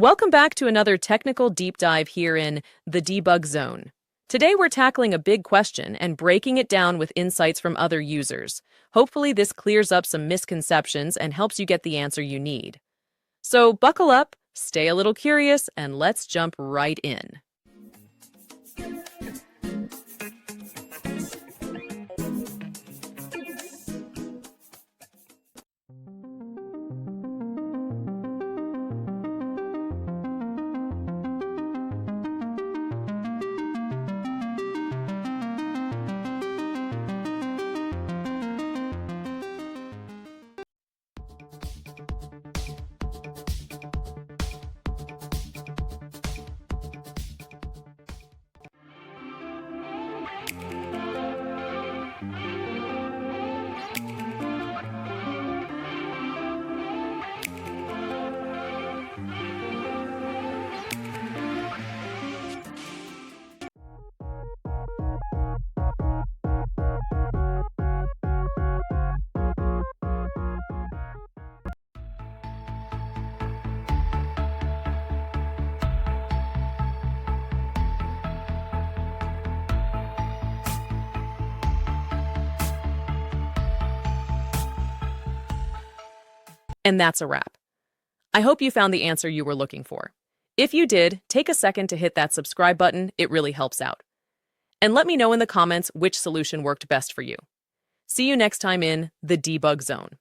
Welcome back to another technical deep dive here in the debug zone. Today we're tackling a big question and breaking it down with insights from other users. Hopefully this clears up some misconceptions and helps you get the answer you need. So buckle up, stay a little curious, and let's jump right in. And that's a wrap. I hope you found the answer you were looking for. If you did, take a second to hit that subscribe button, it really helps out. And let me know in the comments which solution worked best for you. See you next time in the debug zone.